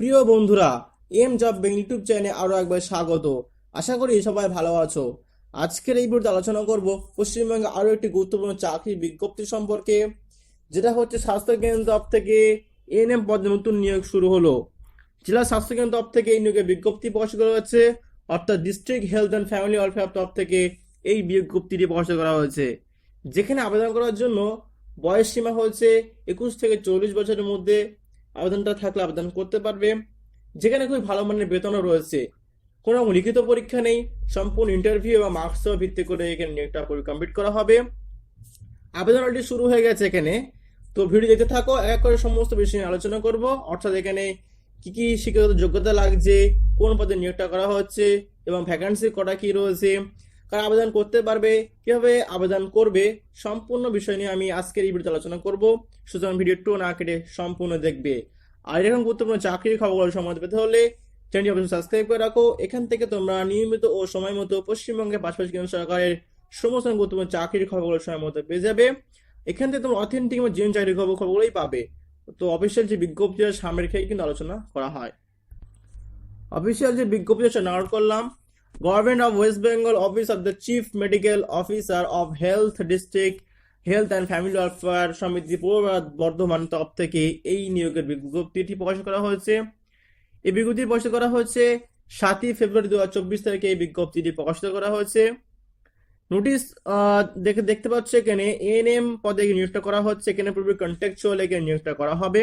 প্রিয় বন্ধুরা, M job Bengali YouTube চ্যানেলে আরো একবার স্বাগত। আশা করি সবাই ভালো আছো। আজকের এই ভিডিওতে আলোচনা করব পশ্চিমবঙ্গে আরো একটি গুরুত্বপূর্ণ চাকরির বিজ্ঞপ্তি সম্পর্কে, যেটা হচ্ছে স্বাস্থ্য কেন্দ্র দপ্তর থেকে এএনএম পদে নতুন নিয়োগ শুরু হলো। জেলা স্বাস্থ্য কেন্দ্র দপ্তর থেকে এই নিয়োগের বিজ্ঞপ্তি প্রকাশ করা হয়েছে, অর্থাৎ district health and family welfare দপ্তর থেকে এই বিজ্ঞপ্তিটি প্রকাশ করা হয়েছে। যেখানে আবেদন করার জন্য বয়স সীমা হচ্ছে 21 থেকে 40 বছরের মধ্যে আবেদনটা থাকলে আবেদন করতে পারবে। যেখানে খুবই ভালো মানের বেতনও রয়েছে, কোনো লিখিত পরীক্ষা নেই, সম্পূর্ণ ইন্টারভিউ এবং মার্কস ভিত্তি করে এখানে নিয়োগটা কমপ্লিট করা হবে। আবেদন অলরেডি শুরু হয়ে গেছে এখানে। তো ভিডিও দেখতে থাকো, এক করে সমস্ত বিষয় নিয়ে আলোচনা করব, অর্থাৎ এখানে কি কি শিক্ষাগত যোগ্যতা লাগছে, কোন পদে নিয়োগটা করা হচ্ছে এবং ভ্যাকান্সি কটা কি রয়েছে, কারা আবেদন করতে পারবে, কিভাবে আবেদন করবে, সম্পূর্ণ বিষয় নিয়ে আমি আজকের এই ভিডিওতে আলোচনা করব। সুতরাং ভিডিওটা না কেটে সম্পূর্ণ দেখবে। আর এরকম গুরুত্বপূর্ণ চাকরির খবরগুলো সময় পেতে হলে চ্যানেলটি অবশ্যই সাবস্ক্রাইব করে রাখো। এখান থেকে তোমরা নিয়মিত ও সময় মতো পশ্চিমবঙ্গের পাশাপাশি কেন্দ্র সরকারের সমস্ত গুরুত্বপূর্ণ চাকরির খবরগুলো সময় মতো পেয়ে যাবে। এখান থেকে তোমরা অথেন্টিক এবং জেনুইন চাকরির খবরগুলোই পাবে। তো অফিসিয়াল যে বিজ্ঞপ্তি সামনে রেখেই কিন্তু আলোচনা করা হয়। অফিসিয়াল যে বিজ্ঞপ্তি ডাউনলোড করলাম, government of West Bengal office of the chief medical officer of health district health and family welfare সমিতি পূর্ব বর্ধমান তরফ থেকে এই নিয়োগের বিজ্ঞপ্তিটি প্রকাশ করা হয়েছে। এই বিজ্ঞপ্তি প্রকাশ করা হয়েছে 7ই ফেব্রুয়ারি 2024 তারিখে এই বিজ্ঞপ্তিটি প্রকাশিত করা হয়েছে। নোটিশ দেখতে পাচ্ছ এখানে এএনএম পদে নিয়োগটা করা হচ্ছে, এখানে পূর্বে কন্ট্রাকচুয়াল এখানে নিয়োগটা করা হবে।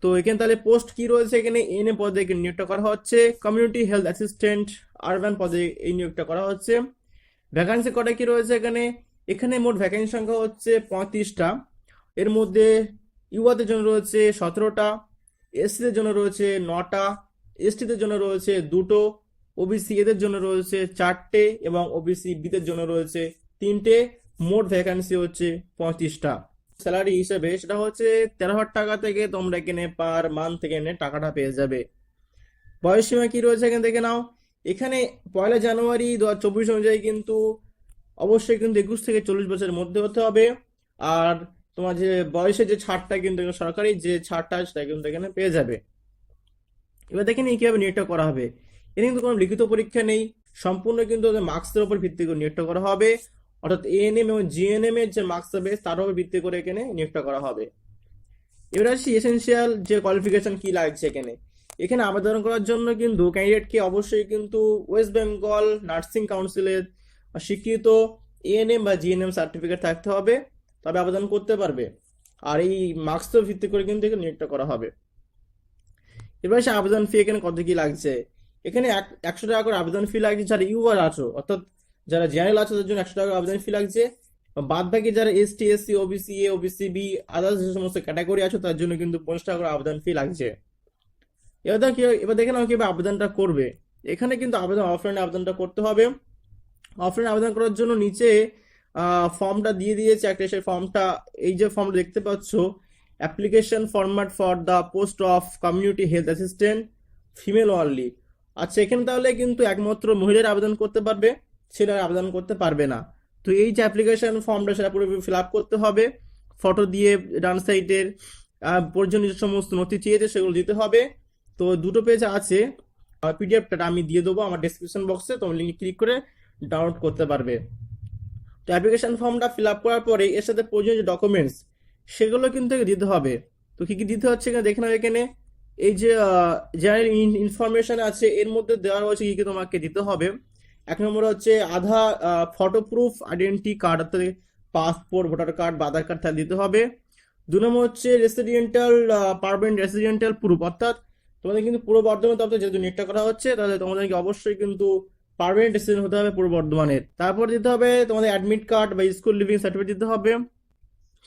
তো এখানে তাহলে পোস্ট কি রয়েছে, এখানে এএনএম পদে নিয়োগটা করা হচ্ছে, কমিউনিটি হেলথ অ্যাসিস্ট্যান্ট আরবান পদে এই নিয়োগটা করা হচ্ছে। ভ্যাকান্সি কটা কি রয়েছে এখানে, এখানে মোট ভ্যাকান্সি সংখ্যা হচ্ছে 35টা। এর মধ্যে ইউয়াদের জন্য রয়েছে 17টা, এসসিদের জন্য রয়েছে 9টা, এসটিদের জন্য রয়েছে 2টো, ওবিসি এদের জন্য রয়েছে 4টে এবং ওবিসি বিদের জন্য রয়েছে 3টে। মোট ভ্যাকান্সি হচ্ছে 35টা। স্যালারি হিসেবে সেটা হচ্ছে 13,000 টাকা থেকে তোমরা এখানে পার মান্থ থেকে এনে টাকাটা পেয়ে যাবে। বয়স সীমা কি রয়েছে এখানে দেখে নাও। এখানে 1 জানুয়ারি 2024 অনুযায়ী কিন্তু অবশ্যই কিন্তু 21 থেকে 40 বছরের মধ্যে হতে হবে। আর তোমার যে বয়সের যে ছাড়টা কিন্তু সরকারি যে ছাড়টা সেটা কিন্তু এখানে পেয়ে যাবে। এবার দেখে নিই কিভাবে নিয়োগটা করা হবে। এখানে কিন্তু কোনো লিখিত পরীক্ষা নেই, সম্পূর্ণ কিন্তু মার্কসের উপর ভিত্তি করে নিয়োগটা করা হবে, অর্থাৎ এএনএম এবং জিএনএম এর যে মার্কস হবে তার উপর ভিত্তি করে এখানে নিয়োগটা করা হবে। এবার আসি এসেনশিয়াল যে কোয়ালিফিকেশন কি লাগছে এখানে। এখানে আবেদন করার জন্য কিন্তু ক্যান্ডিডেটকে অবশ্যই কিন্তু ওয়েস্ট বেঙ্গল নার্সিং কাউন্সিলের স্বীকৃত এএনএম বা জিএনএম সার্টিফিকেট থাকতে হবে, তবে আবেদন করতে পারবে। আর এই মার্কসের ভিত্তি করে কিন্তু এখানে নিয়োগটা করা হবে। এবার সে আবেদন ফি এখানে কত কি লাগছে। এখানে 100 টাকা করে আবেদন ফি লাগছে যারা ইউআর আছো, অর্থাৎ যারা জেনারেল আছে তাদের জন্য 100 টাকা আবেদন ফি লাগছে। বাদ বাকি যারা ST SC OBC A OBC B others যে সমস্ত ক্যাটাগরি আছে তার জন্য কিন্তু 50 টাকা করে আবেদন ফি লাগছে। এবার দেখে নাও কিভাবে আবেদনটা করবে। এখানে কিন্তু অফলাইনে আবেদনটা করতে হবে। অফলাইনে আবেদন করার জন্য নিচে ফর্মটা দিয়ে দিয়েছে একটা, সেই ফর্মটা এই যে ফর্মটা দেখতে পাচ্ছ, application format for the post of community health assistant female only. আচ্ছা, এখানে তাহলে কিন্তু একমাত্র মহিলারা আবেদন করতে পারবে, ছেলেরা আবেদন করতে পারবে না। তো এই যে অ্যাপ্লিকেশন ফর্মটা সেটা পুরোপুরি ফিল আপ করতে হবে, ফটো দিয়ে ডান সাইডের প্রয়োজনীয় যে সমস্ত নথি চেয়েছে সেগুলো দিতে হবে। তো দুটো পেজ আছে, পিডিএফটা আমি দিয়ে দেবো আমার ডেসক্রিপশন বক্সে, তোমরা লিঙ্ক ক্লিক করে ডাউনলোড করতে পারবে। তো অ্যাপ্লিকেশন ফর্মটা ফিল আপ করার পরে এর সাথে প্রয়োজনীয় যে ডকুমেন্টস সেগুলো কিন্তু দিতে হবে। তো কি কি দিতে হচ্ছে এখানে দেখে নাও। এখানে এই যে জেনারেল ইনফরমেশন আছে এর মধ্যে দেওয়া রয়েছে কি কি তোমাকে দিতে হবে। 1 নম্বর হচ্ছে আধার ফটো প্রুফ আইডেন্টি কার্ড, অর্থাৎ পাসপোর্ট ভোটার কার্ড বা আধার কার্ড তাহলে দিতে হবে। 2 নম্বর হচ্ছে রেসিডেন্টাল পারমানেন্ট রেসিডেন্টাল প্রুফ, অর্থাৎ তোমাদের কিন্তু পূর্ব বর্ধমান তরফ থেকে যেহেতু নেটটা করা হচ্ছে তাহলে তোমাদেরকে অবশ্যই কিন্তু পার্মানেন্ট রেসিডেন্ট হতে হবে পূর্ব বর্ধমানের। তারপর দিতে হবে তোমাদের অ্যাডমিট কার্ড বা স্কুল লিভিং সার্টিফিকেট দিতে হবে।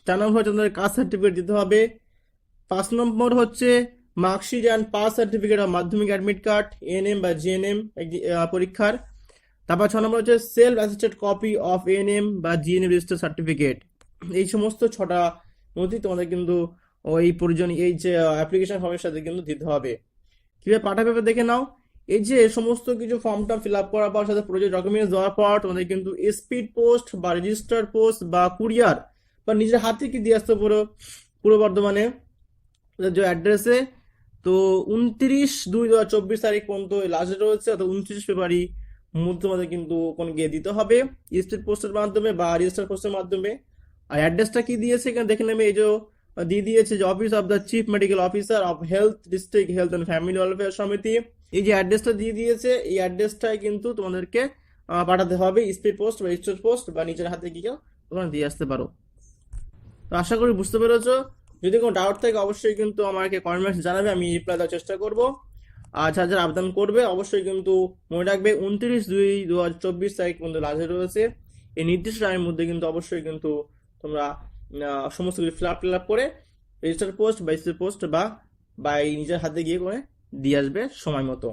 4 নম্বর হচ্ছে তোমাদের কাস্ট সার্টিফিকেট দিতে হবে। 5 নম্বর হচ্ছে মার্কশিট অ্যান্ড পাস সার্টিফিকেট বা মাধ্যমিক অ্যাডমিট কার্ড এএনএম বা জিএনএম পরীক্ষার। তারপর 6 নম্বর হচ্ছে self assisted copy of ANM বা জিএনএম রেজিস্টার সার্টিফিকেট। এই সমস্ত 6টা নথি তোমাদের কিন্তু ওই প্রয়োজনীয় এই যে অ্যাপ্লিকেশন ফর্মের সাথে কিন্তু দিতে হবে। কিভাবে পাঠাবে দেখে নাও। এই যে সমস্ত কিছু ফর্মটা ফিল আপ করার পর সাথে প্রয়োজনীয় ডকুমেন্টস দেওয়ার পর তোমাদের কিন্তু স্পিড পোস্ট বা রেজিস্টার পোস্ট বা কুরিয়ার বা নিজের হাতে কি দিয়ে আসতে পুরো পূর্ব বর্ধমানে যে অ্যাড্রেসে তো 29/2/2024 পর্যন্ত লাস্ট রয়েছে, অর্থাৎ 29 ফেব্রুয়ারি মধ্যে তোমাদের কিন্তু ওখানে গিয়ে দিতে হবে স্পিড পোস্টের মাধ্যমে বা রেজিস্টার পোস্টের মাধ্যমে। আর অ্যাড্রেসটা কি দিয়েছে এখানে দেখে নেবে, এই যে দিয়ে দিয়েছে যে office of the chief medical officer of health, district health and family welfare সমিতি। এই যে অ্যাড্রেসটা দিয়ে দিয়েছে, এই অ্যাড্রেসটাই কিন্তু তোমাদেরকে পাঠাতে হবে স্পিড পোস্ট বা স্টেট পোস্ট, বা নিজের হাতে গিয়ে তোমরা দিয়ে আসতে পারো। তো আশা করি বুঝতে পেরেছো। যদি কোনো ডাউট থাকে অবশ্যই কিন্তু আমাকে কমেন্টস জানাবে, আমি রিপ্লাই দেওয়ার চেষ্টা করব। আর যারা যারা আবেদন করবে অবশ্যই কিন্তু মনে রাখবে 29/2/2024 পর্যন্ত লাস্ট রয়েছে। এই নির্দিষ্ট টাইমের মধ্যে কিন্তু অবশ্যই কিন্তু তোমরা সমস্ত কিছু ফিল আপ করে রেজিস্টার পোস্ট বা স্পিড পোস্ট বা নিজের হাতে গিয়ে করে দিয়ে আসবে সময় মতো।